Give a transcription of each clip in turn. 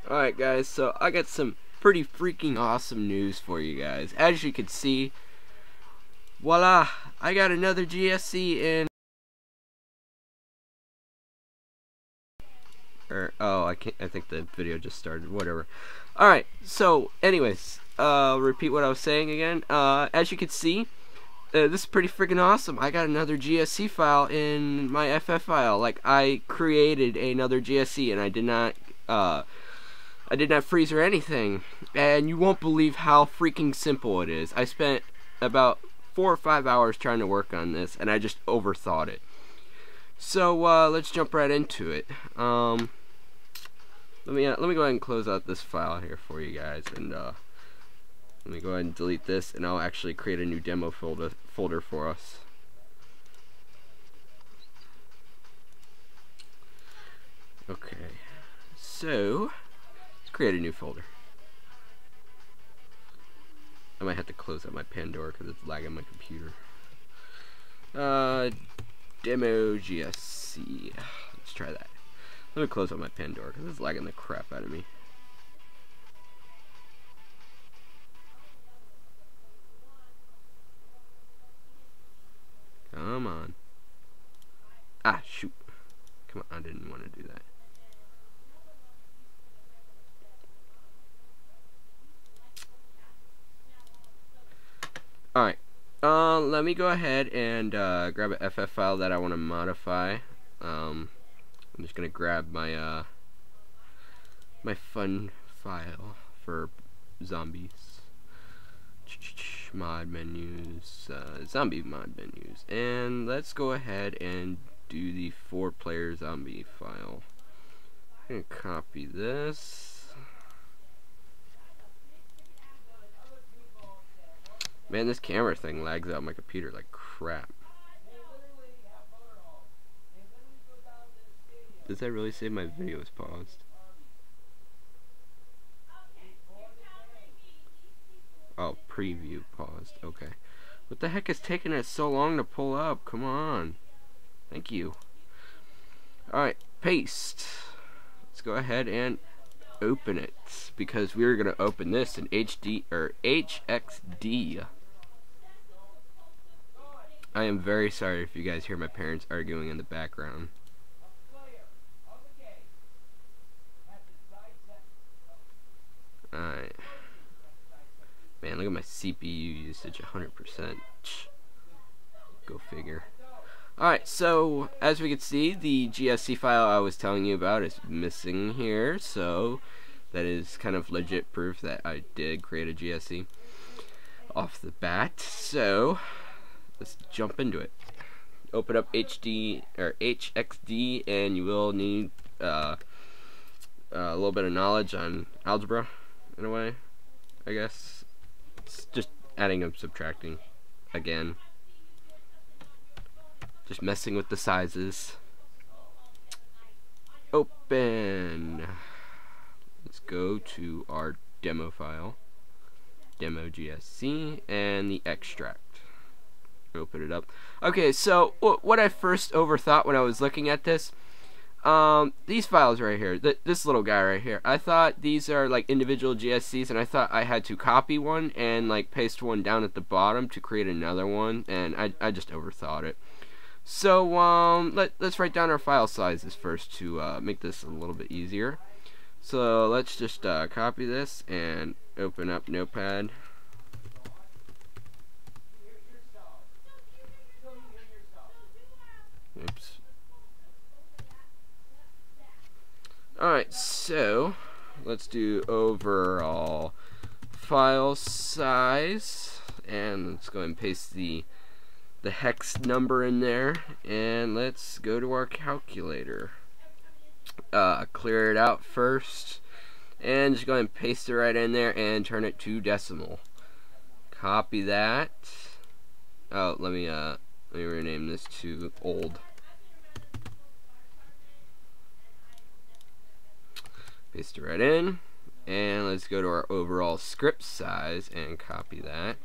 Alright guys, so I got some pretty freaking awesome news for you guys. As you can see, voila, I got another GSC in. I think the video just started, whatever. Alright, so anyways, repeat what I was saying again. As you can see, this is pretty freaking awesome. I got another GSC file in my FF file. Like, I created another GSC and I did not freeze or anything, and you won't believe how freaking simple it is. I spent about 4 or 5 hours trying to work on this, and I just overthought it. So let's jump right into it. Let me go ahead and close out this file here for you guys, and let me go ahead and delete this, and I'll actually create a new demo folder for us. Okay, so create a new folder. I might have to close out my Pandora because it's lagging my computer. Demo GSC. Let's try that. Let me close out my Pandora because it's lagging the crap out of me. Come on. Ah, shoot. Come on, I didn't want to do that. Alright, let me go ahead and grab an FF file that I want to modify. I'm just going to grab my my fun file for zombies. Mod menus, zombie mod menus. And let's go ahead and do the 4-player zombie file. I'm going to copy this. Man, this camera thing lags out my computer like crap. Does that really say my video is paused? Oh, preview paused. Okay. What the heck is taking it so long to pull up? Come on. Thank you. Alright, paste. Let's go ahead and open it, because we're going to open this in HD or HXD. I am very sorry if you guys hear my parents arguing in the background. Alright. Man, look at my CPU usage, 100%. Go figure. Alright, so as we can see, the GSC file I was telling you about is missing here, so that is kind of legit proof that I did create a GSC off the bat. So let's jump into it. Open up HD or HXD, and you will need a little bit of knowledge on algebra, in a way, I guess. It's just adding and subtracting again. Just messing with the sizes. Open. Let's go to our demo file, demo GSC, and the extract. Open it up. Okay, so what I first overthought when I was looking at this, these files right here, this little guy right here, I thought these are like individual GSCs, and I thought I had to copy one and like paste one down at the bottom to create another one, and I just overthought it. So let's write down our file sizes first to make this a little bit easier. So let's just copy this and open up Notepad. Oops. Alright, so let's do overall file size, and let's go ahead and paste the hex number in there, and let's go to our calculator. Clear it out first, and just go ahead and paste it right in there and turn it to decimal. Copy that. Oh, let me rename this to old. Paste it right in, and let's go to our overall script size and copy that.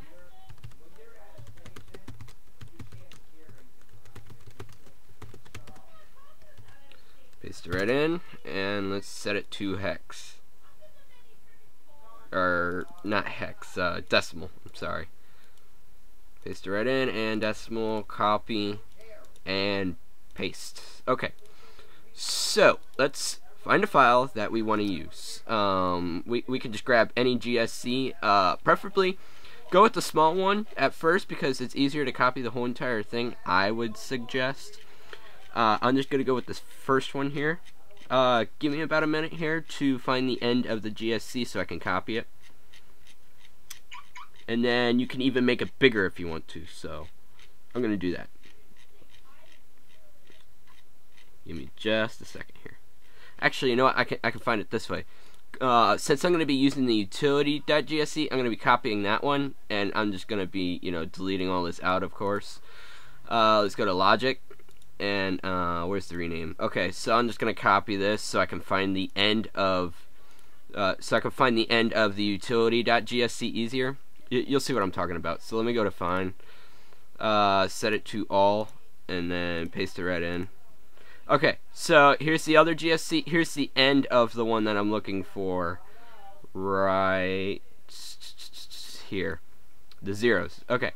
Paste it right in, and let's set it to hex. or not hex, decimal. I'm sorry. Paste it right in, and decimal, copy, and paste. Okay. So let's find a file that we want to use. We can just grab any GSC. Preferably go with the small one at first because it's easier to copy the whole entire thing, I would suggest. I'm just going to go with this first one here. Give me about a minute here to find the end of the GSC so I can copy it. And then you can even make it bigger if you want to. So I'm going to do that. Give me just a second here. Actually, you know what? I can find it this way. Since I'm going to be using the utility.gsc, I'm going to be copying that one, and I'm just going to be, deleting all this out, of course. Let's go to logic, and where's the rename? Okay, so I'm just going to copy this so I can find the end of the utility.gsc easier. You'll see what I'm talking about. So let me go to find, set it to all, and then paste it right in. Okay, so here's the other GSC. Here's the end of the one that I'm looking for right here. The zeros. Okay,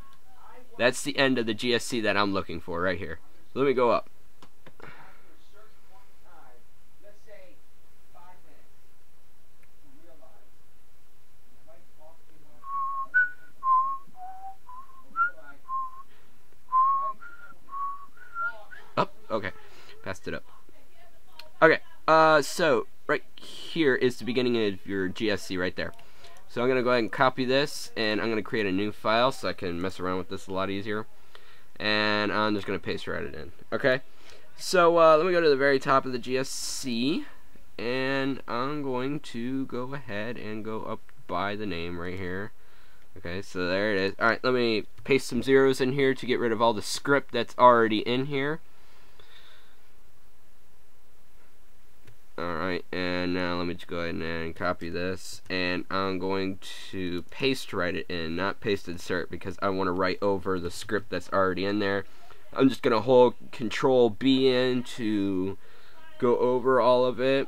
that's the end of the GSC that I'm looking for right here. So let me go up. Up. Okay. Passed it up. Okay, so right here is the beginning of your GSC right there. So I'm going to go ahead and copy this, and I'm going to create a new file so I can mess around with this a lot easier. And I'm just going to paste right it in. Okay, so let me go to the very top of the GSC, and I'm going to go ahead and go up by the name right here. Okay, so there it is. Alright, let me paste some zeros in here to get rid of all the script that's already in here. Alright, and now let me just go ahead and copy this, and I'm going to paste write it in, not paste insert, because I want to write over the script that's already in there. I'm just going to hold Control B in to go over all of it.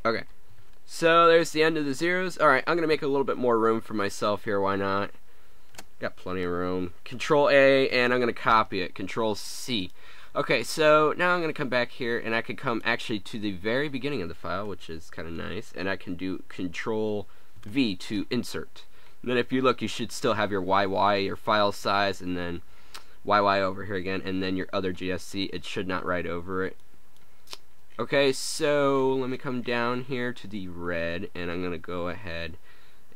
Okay, so there's the end of the zeros. Alright, I'm going to make a little bit more room for myself here, why not? Got plenty of room. Control A, and I'm going to copy it. Control C. Okay, so now I'm going to come back here, and I can come actually to the very beginning of the file, which is kind of nice, and I can do Control V to insert. And then if you look, you should still have your YY, your file size, and then YY over here again, and then your other GSC. It should not write over it. Okay, so let me come down here to the red, and I'm going to go ahead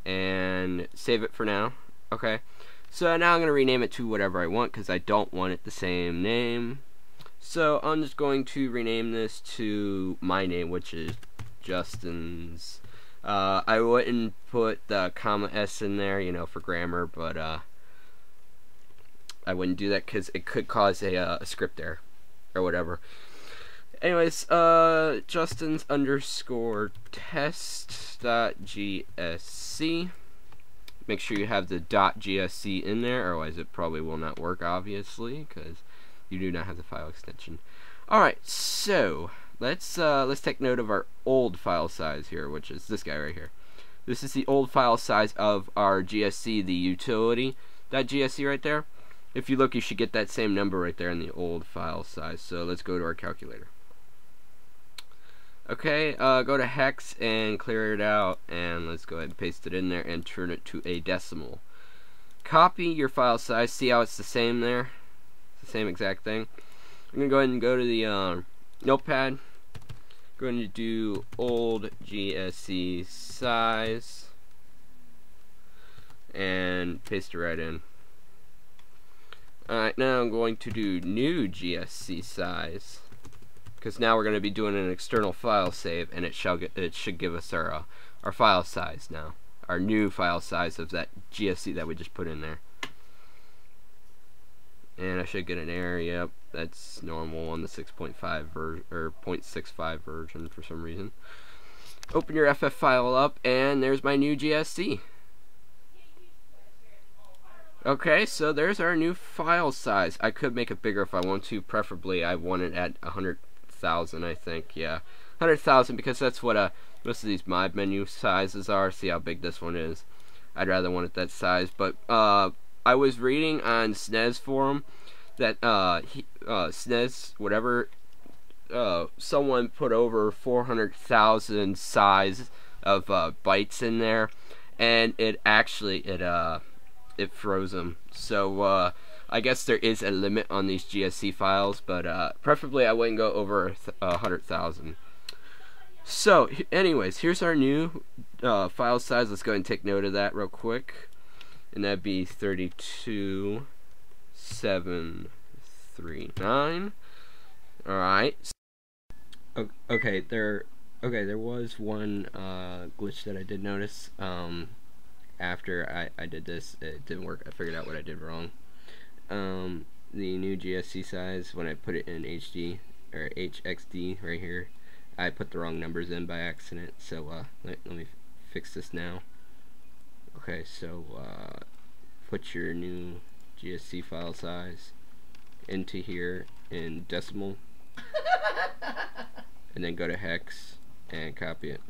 and save it for now. Okay. So now I'm going to rename it to whatever I want because I don't want it the same name. So I'm just going to rename this to my name, which is Justin's. I wouldn't put the comma S in there, for grammar, but I wouldn't do that because it could cause a script error or whatever. Anyways, Justin's underscore test.gsc. Make sure you have the .gsc in there, otherwise it probably will not work, obviously, because you do not have the file extension. Alright, so let's take note of our old file size here, which is this guy right here. This is the old file size of our GSC, the utility.gsc right there. If you look, you should get that same number right there in the old file size. So let's go to our calculator. Okay, go to hex and clear it out, and let's go ahead and paste it in there and turn it to a decimal. Copy your file size, see how it's the same there? It's the same exact thing. I'm going to go ahead and go to the notepad. Going to do old GSC size and paste it right in. Alright, now I'm going to do new GSC size, because now we're going to be doing an external file save, and it should give us our file size now, our new file size of that GSC that we just put in there. And I should get an error. Yep, that's normal on the 6.5 version or 0.65 version for some reason. Open your FF file up, and there's my new GSC. Okay, so there's our new file size. I could make it bigger if I want to. Preferably, I want it at 100 100,000, I think. Yeah, 100,000, because that's what most of these mod menu sizes are. See how big this one is. I'd rather want it that size. But I was reading on SNES forum that SNES whatever, someone put over 400,000 size of bytes in there, and it actually it froze them. So I guess there is a limit on these GSC files, but preferably I wouldn't go over 100,000. So anyways, here's our new file size. Let's go ahead and take note of that real quick, and that'd be 32,739. All right. Okay, there was one glitch that I did notice. After I did this, it didn't work. I figured out what I did wrong. The new GSC size, when I put it in HD or HXD right here, I put the wrong numbers in by accident. So let me fix this now. Okay, so put your new GSC file size into here in decimal, and then go to hex and copy it.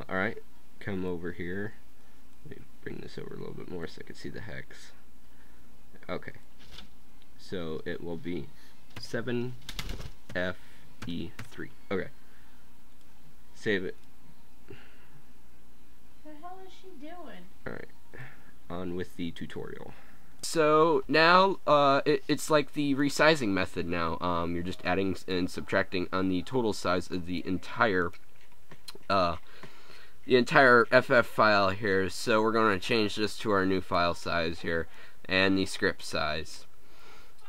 Alright, come over here. Let me bring this over a little bit more so I can see the hex. Okay, so it will be 7FE3. Okay, save it. What the hell is she doing? Alright, on with the tutorial. So now it's like the resizing method now. You're just adding and subtracting on the total size of the entire FF file here. So we're going to change this to our new file size here and the script size.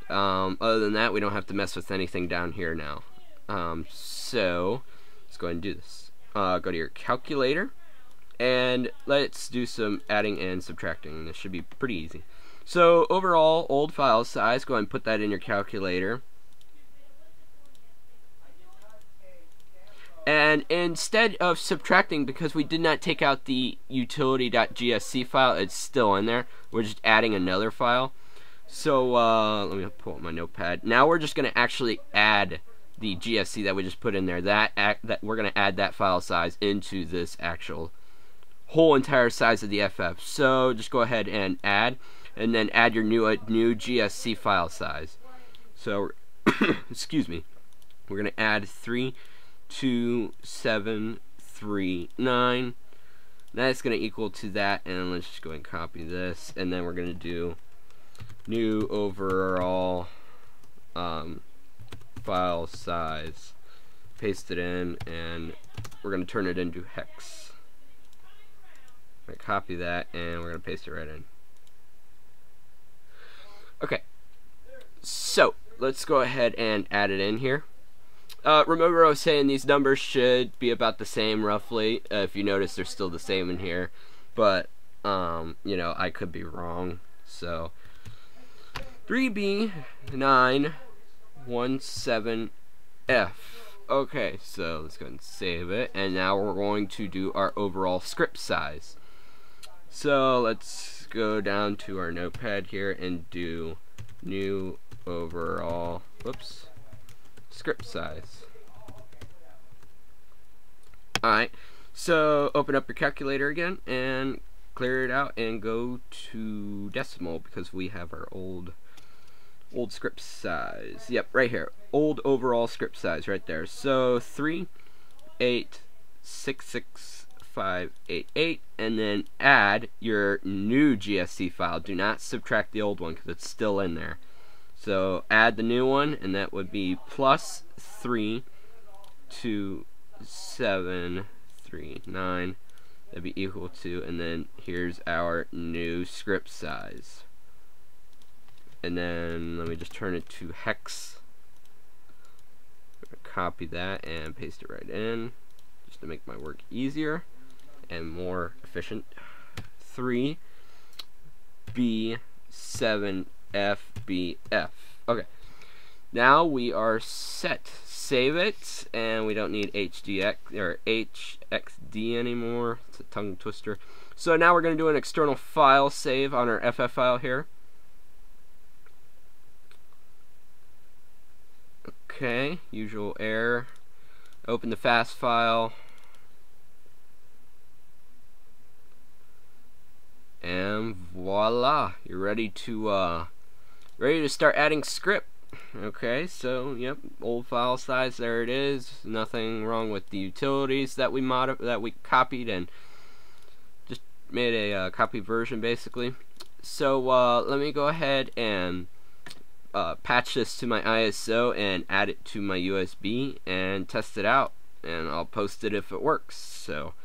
Other than that, we don't have to mess with anything down here now. So let's go ahead and do this. Go to your calculator and let's do some adding and subtracting. This should be pretty easy. So overall old file size, go ahead and put that in your calculator. And instead of subtracting, because we did not take out the utility.gsc file, it's still in there. We're just adding another file. So let me pull up my notepad. Now we're just going to actually add the GSC that we just put in there. That we're going to add that file size into this actual whole entire size of the FF. So just go ahead and add, and then add your new GSC file size. So excuse me, we're going to add 32739. That's going to equal to that, and let's just go ahead and copy this, and then we're going to do new overall file size, paste it in, and we're going to turn it into hex. I'm going to copy that, and we're going to paste it right in. Okay, so let's go ahead and add it in here. Remember I was saying these numbers should be about the same roughly. If you notice, they're still the same in here, but you know, I could be wrong. So 3B917F. Okay, so let's go ahead and save it, and now we're going to do our overall script size. So let's go down to our notepad here and do new overall, whoops, script size. Alright, so open up your calculator again and clear it out and go to decimal, because we have our old script size. Yep, right here, old overall script size right there. So 3866588, and then add your new GSC file. Do not subtract the old one because it's still in there. So add the new one, and that would be plus 32739. That'd be equal to, and then here's our new script size. And then let me just turn it to hex. Copy that and paste it right in, just to make my work easier and more efficient. 3B7FBF. Okay, now we are set. Save it, and we don't need HDX or HXD anymore. It's a tongue twister. So now we're going to do an external file save on our FF file here. Okay, usual error. Open the fast file. And voila, you're ready to start adding script. Okay, so yep, old file size, there it is. Nothing wrong with the utilities that we copied and just made a copy version basically. So let me go ahead and patch this to my ISO and add it to my USB and test it out, and I'll post it if it works. So